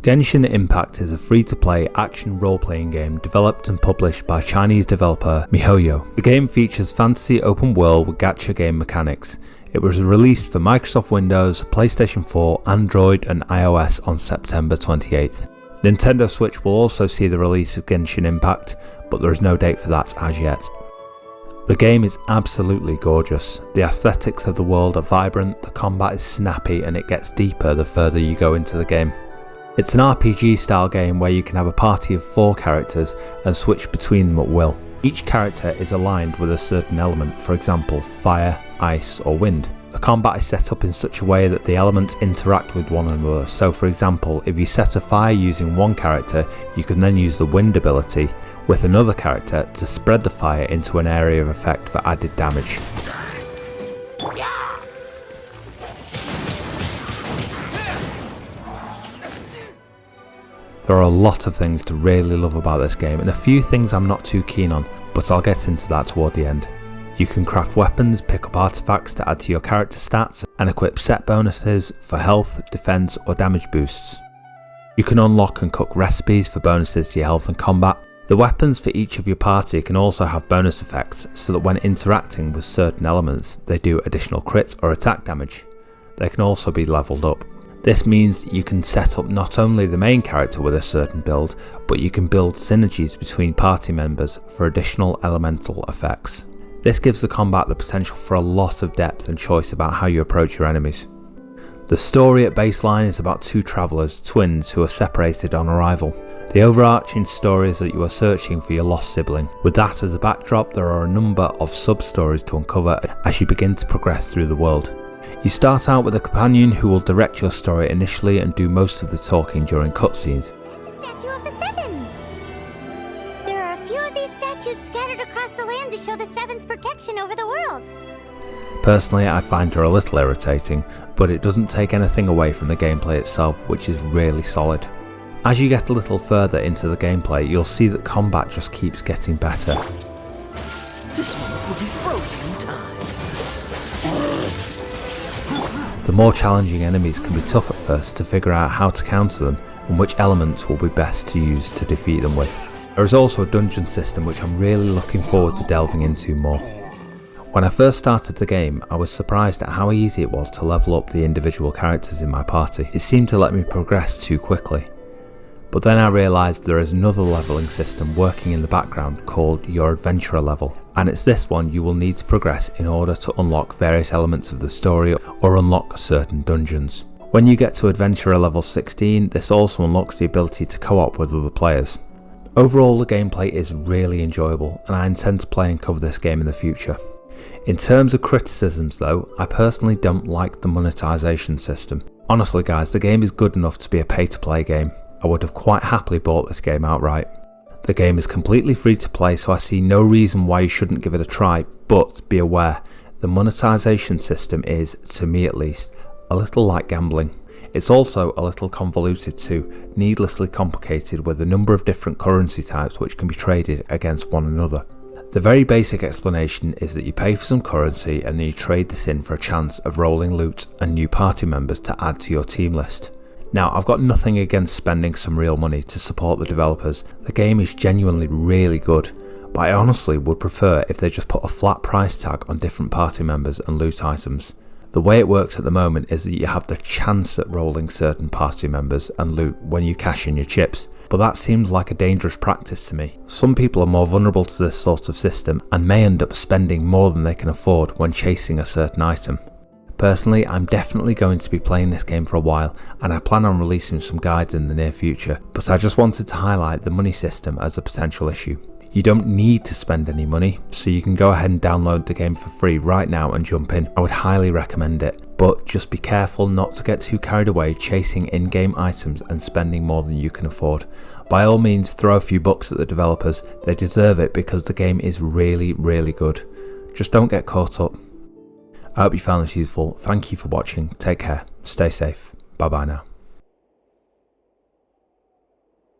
Genshin Impact is a free-to-play action role-playing game developed and published by Chinese developer MiHoYo. The game features fantasy open world with gacha game mechanics. It was released for Microsoft Windows, PlayStation 4, Android and iOS on September 28th. Nintendo Switch will also see the release of Genshin Impact, but there is no date for that as yet. The game is absolutely gorgeous. The aesthetics of the world are vibrant, the combat is snappy and it gets deeper the further you go into the game. It's an RPG style game where you can have a party of 4 characters and switch between them at will. Each character is aligned with a certain element, for example fire, ice or wind. The combat is set up in such a way that the elements interact with one another, so for example if you set a fire using one character, you can then use the wind ability with another character to spread the fire into an area of effect for added damage. There are a lot of things to really love about this game and a few things I'm not too keen on, but I'll get into that toward the end. You can craft weapons, pick up artifacts to add to your character stats and equip set bonuses for health, defense or damage boosts. You can unlock and cook recipes for bonuses to your health and combat. The weapons for each of your party can also have bonus effects so that when interacting with certain elements they do additional crit or attack damage. They can also be leveled up. This means you can set up not only the main character with a certain build, but you can build synergies between party members for additional elemental effects. This gives the combat the potential for a lot of depth and choice about how you approach your enemies. The story at baseline is about 2 travellers, twins, who are separated on arrival. The overarching story is that you are searching for your lost sibling. With that as a backdrop, there are a number of sub-stories to uncover as you begin to progress through the world. You start out with a companion who will direct your story initially and do most of the talking during cutscenes. It's a statue of the Seven! There are a few of these statues scattered across the land to show the Seven's protection over the world. Personally, I find her a little irritating, but it doesn't take anything away from the gameplay itself, which is really solid. As you get a little further into the gameplay, you'll see that combat just keeps getting better. This moment will be frozen in time. The more challenging enemies can be tough at first to figure out how to counter them and which elements will be best to use to defeat them with. There is also a dungeon system which I'm really looking forward to delving into more. When I first started the game, I was surprised at how easy it was to level up the individual characters in my party. It seemed to let me progress too quickly. But then I realised there is another levelling system working in the background called your adventurer level, and it's this one you will need to progress in order to unlock various elements of the story or unlock certain dungeons. When you get to adventurer level 16, this also unlocks the ability to co-op with other players. Overall, the gameplay is really enjoyable and I intend to play and cover this game in the future. In terms of criticisms though, I personally don't like the monetisation system. Honestly guys, the game is good enough to be a pay-to-play game. I would have quite happily bought this game outright. The game is completely free to play, so I see no reason why you shouldn't give it a try, but be aware, the monetisation system is, to me at least, a little like gambling. It's also a little convoluted too, needlessly complicated with a number of different currency types which can be traded against one another. The very basic explanation is that you pay for some currency and then you trade this in for a chance of rolling loot and new party members to add to your team list. Now, I've got nothing against spending some real money to support the developers. The game is genuinely really good, but I honestly would prefer if they just put a flat price tag on different party members and loot items. The way it works at the moment is that you have the chance at rolling certain party members and loot when you cash in your chips, but that seems like a dangerous practice to me. Some people are more vulnerable to this sort of system and may end up spending more than they can afford when chasing a certain item. Personally, I'm definitely going to be playing this game for a while and I plan on releasing some guides in the near future, but I just wanted to highlight the money system as a potential issue. You don't need to spend any money, so you can go ahead and download the game for free right now and jump in. I would highly recommend it, but just be careful not to get too carried away chasing in-game items and spending more than you can afford. By all means, throw a few bucks at the developers, they deserve it because the game is really, really good. Just don't get caught up. I hope you found this useful. Thank you for watching. Take care. Stay safe. Bye bye now.